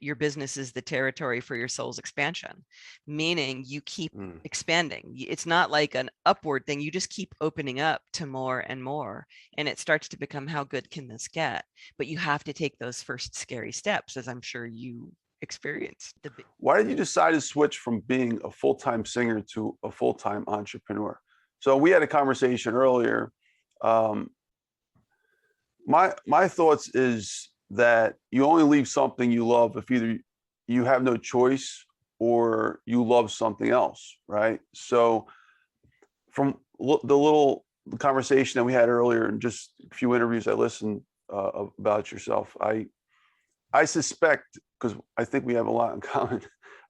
your business is the territory for your soul's expansion, meaning you keep expanding. It's not like an upward thing. You just keep opening up to more and more. And it starts to become, how good can this get? But you have to take those first scary steps, as I'm sure you experienced. Why did you decide to switch from being a full-time singer to a full-time entrepreneur? So we had a conversation earlier. My thoughts is that you only leave something you love if either you have no choice or you love something else, right? So from the little conversation that we had earlier and just a few interviews I listened about yourself, I suspect, because I think we have a lot in common,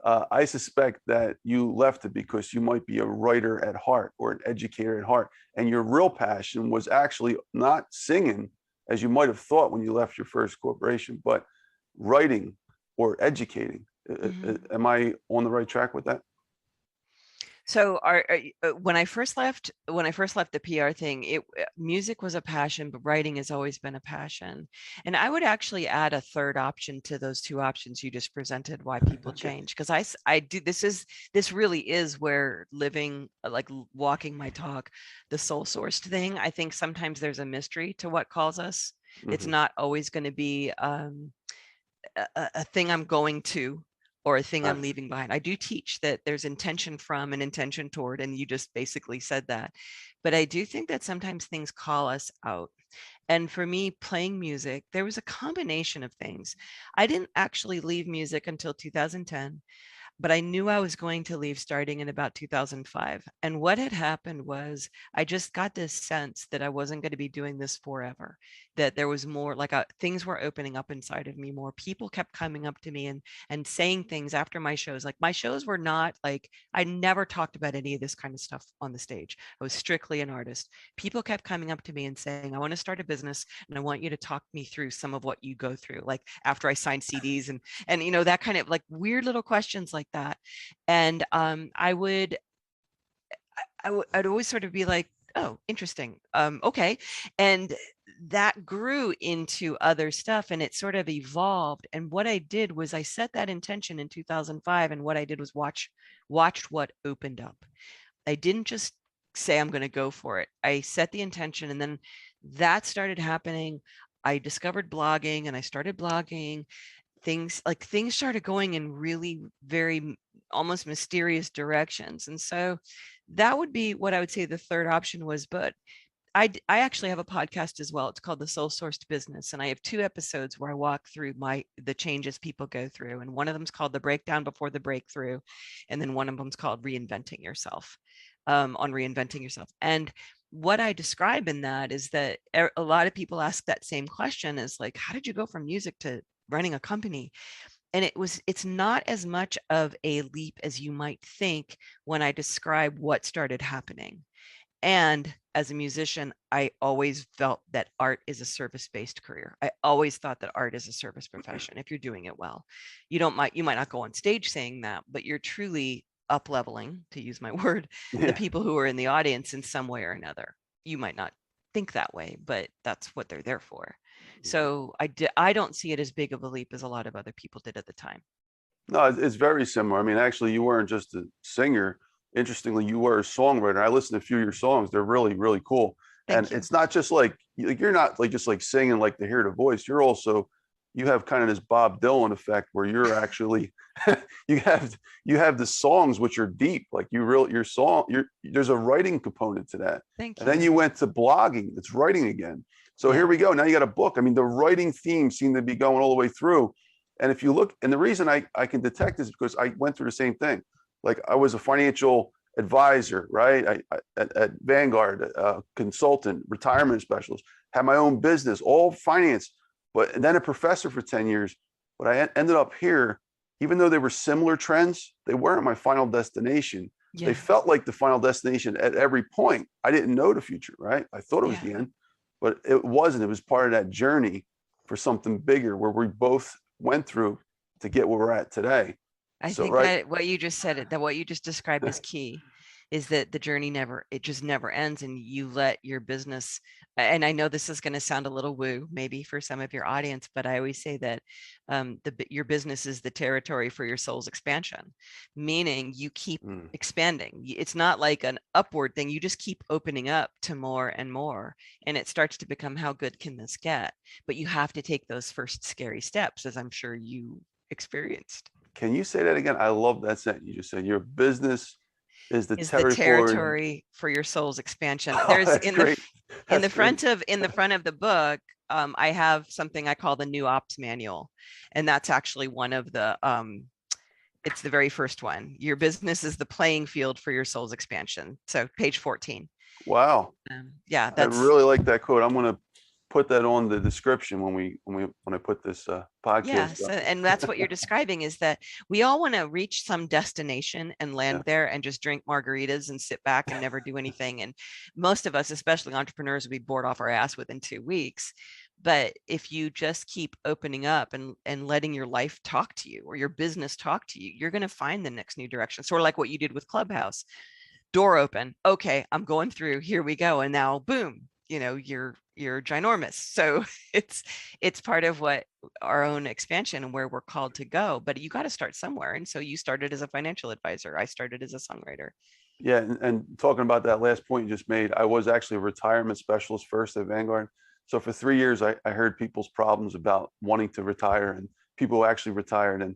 I suspect that you left it because you might be a writer at heart or an educator at heart. And your real passion was actually not singing, as you might have thought when you left your first corporation, but writing or educating. Am I on the right track with that? So when I first left the PR thing, music was a passion, but writing has always been a passion. And I would actually add a third option to those two options you just presented, why people change. Because I do, this really is where living, like walking my talk, the soul sourced thing. I think sometimes there's a mystery to what calls us. It's not always going to be a thing I'm going to, or a thing I'm leaving behind. I do teach that there's intention from and intention toward, and you just basically said that. But I do think that sometimes things call us out. And for me, playing music, there was a combination of things. I didn't actually leave music until 2010, but I knew I was going to leave starting in about 2005. And what had happened was I just got this sense that I wasn't going to be doing this forever, that there was more, like things were opening up inside of me more. People kept coming up to me and saying things after my shows. Like, my shows were not like, I never talked about any of this kind of stuff on the stage. I was strictly an artist. People kept coming up to me and saying, I want to start a business and I want you to talk me through some of what you go through. Like after I signed CDs and that kind of like weird little questions like that. And I'd always sort of be like, oh, interesting. Okay. And that grew into other stuff and it sort of evolved. And what I did was I set that intention in 2005. And what I did was watched what opened up. I didn't just say, I'm going to go for it. I set the intention and then that started happening. I discovered blogging and I started blogging. Things started going in really very almost mysterious directions. And so that would be what I would say the third option was. But I actually have a podcast as well. It's called The Soul Sourced Business. And I have 2 episodes where I walk through the changes people go through. And one of them is called The Breakdown Before the Breakthrough. And then one of them is called Reinventing Yourself, on reinventing yourself. And what I describe in that is that a lot of people ask that same question, is like, how did you go from music to running a company? And it's not as much of a leap as you might think when I describe what started happening. And as a musician, I always felt that art is a service-based career. I always thought that art is a service profession. If you're doing it well, you might not go on stage saying that, but you're truly up leveling, to use my word, the people who are in the audience in some way or another. You might not think that way, but that's what they're there for. So I don't see it as big of a leap as a lot of other people did at the time. No, it's very similar. I mean, actually, you weren't just a singer. Interestingly, you were a songwriter. I listened to a few of your songs. They're really, really cool. Thank And you. it's not just like you're not like just like singing like to hear the voice. You have kind of this Bob Dylan effect where you're actually you have the songs which are deep. Like there's a writing component to that. Thank And then you. you went to blogging. It's writing again. So here we go. Now you got a book. I mean, the writing themes seem to be going all the way through. And if you look, and the reason I can detect this is because I went through the same thing. Like I was a financial advisor, right? At Vanguard, consultant, retirement specialist, had my own business, all finance, but then a professor for 10 years. But I ended up here, even though they were similar trends, they weren't my final destination. Yeah. They felt like the final destination at every point. I didn't know the future, right? I thought it was the end, but it wasn't. It was part of that journey for something bigger where we both went through to get where we're at today. I think that what you just said, that what you just described is key. is that the journey it just never ends, and you let your business, and I know this is going to sound a little woo maybe for some of your audience, but I always say that your business is the territory for your soul's expansion, meaning you keep Mm. expanding. It's not like an upward thing. You just keep opening up to more and more, and it starts to become, how good can this get? But you have to take those first scary steps, as I'm sure you experienced. Can you say that again? I love that sentence you just said. Your business is the Is the territory. territory for your soul's expansion. Oh, There's that's great. That's great. in the front of the book, I have something I call the New Ops Manual, and that's actually one of the it's the very first one. Your business is the playing field for your soul's expansion. So page 14. Wow. Yeah, I that's really like that quote. I'm going to put that on the description when I put this yeah. podcast So, up. and that's what you're describing, is that we all want to reach some destination and Yeah. land there and just drink margaritas and sit back and never do anything. And most of us, especially entrepreneurs, will be bored off our ass within 2 weeks. But if you just keep opening up and letting your life talk to you, or your business talk to you, you're going to find the next new direction. Sort of like what you did with Clubhouse. Door open. Okay, I'm going through. Here we go. And now, boom, you're ginormous. So it's part of what our own expansion and where we're called to go. But you got to start somewhere. And so you started as a financial advisor. I started as a songwriter. Yeah. And talking about that last point you just made, I was actually a retirement specialist first at Vanguard. So for 3 years, I heard people's problems about wanting to retire and people who actually retired. And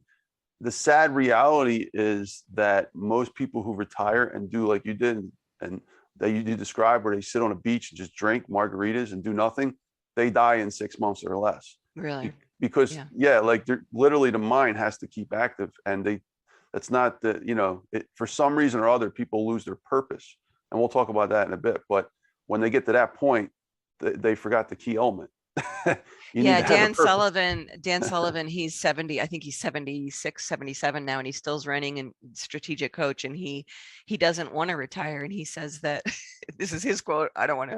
the sad reality is that most people who retire and do like you did and that you did describe, where they sit on a beach and just drink margaritas and do nothing, they die in 6 months or less. Really? Because Yeah. yeah, like they're literally, the mind has to keep active, and that's not the, for some reason or other, people lose their purpose, and we'll talk about that in a bit. But when they get to that point, they forgot the key element. You need Yeah, to have a purpose. Dan Sullivan, he's 70, I think he's 76, 77 now, and he still's running and strategic coach, and he doesn't want to retire. And he says that this is his quote. I don't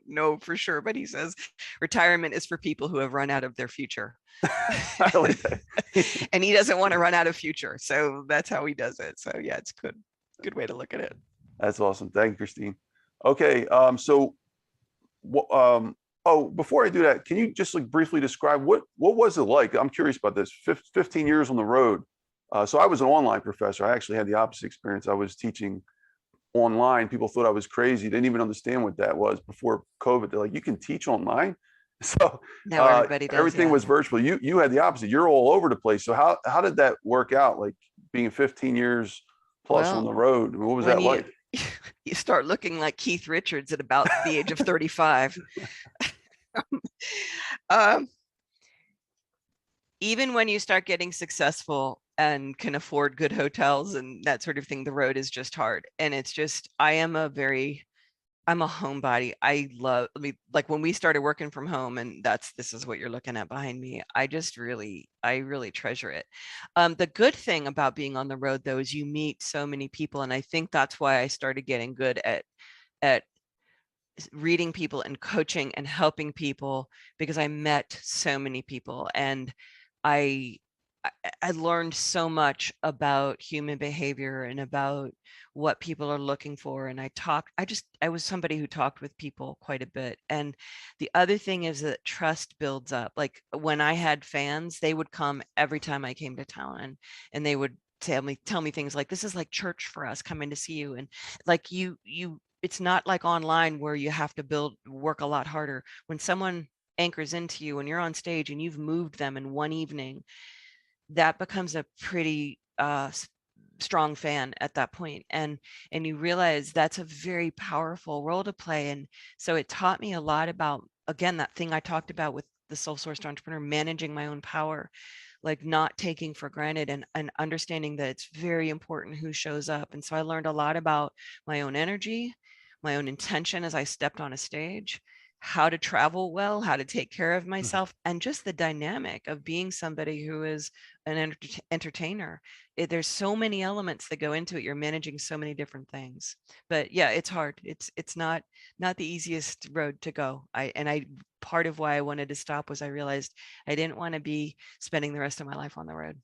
know for sure, but he says retirement is for people who have run out of their future. I like that. And he doesn't want to run out of future. So that's how he does it. So yeah, it's good way to look at it. That's awesome. Thank you, Christine. Okay, so oh, before I do that, can you just like briefly describe what was it like? I'm curious about this. 15 years on the road. So I was an online professor. I actually had the opposite experience. I was teaching online. People thought I was crazy. Didn't even understand what that was before COVID. They're like, you can teach online. So Now everybody does. everything Yeah. was virtual. You had the opposite. You're all over the place. So how did that work out? Like being 15 years plus on the Well, road. What was when that like? you start looking like Keith Richards at about the age of 35. um, Even when you start getting successful and can afford good hotels and that sort of thing, the road is just hard. And it's just, I'm a homebody. I mean, like when we started working from home, and this is what you're looking at behind me. I really treasure it. The good thing about being on the road though, is you meet so many people. And I think that's why I started getting good at reading people and coaching and helping people, because I met so many people, and I I learned so much about human behavior and about what people are looking for. And I was somebody who talked with people quite a bit. And the other thing is that trust builds up. Like when I had fans, they would come every time I came to town, and they would tell me things like, this is like church for us, coming to see you. And like it's not like online where you have to work a lot harder. When someone anchors into you and you're on stage and you've moved them in one evening, that becomes a pretty strong fan at that point. And you realize that's a very powerful role to play. And so it taught me a lot about, again, that thing I talked about with the soul sourced entrepreneur, managing my own power, like not taking for granted, and understanding that it's very important who shows up. And so I learned a lot about my own energy, my own intention as I stepped on a stage, how to travel well, how to take care of myself, and just the dynamic of being somebody who is an entertainer. There's so many elements that go into it. You're managing so many different things. But yeah, it's hard. It's not the easiest road to go. I part of why I wanted to stop was I realized I didn't want to be spending the rest of my life on the road.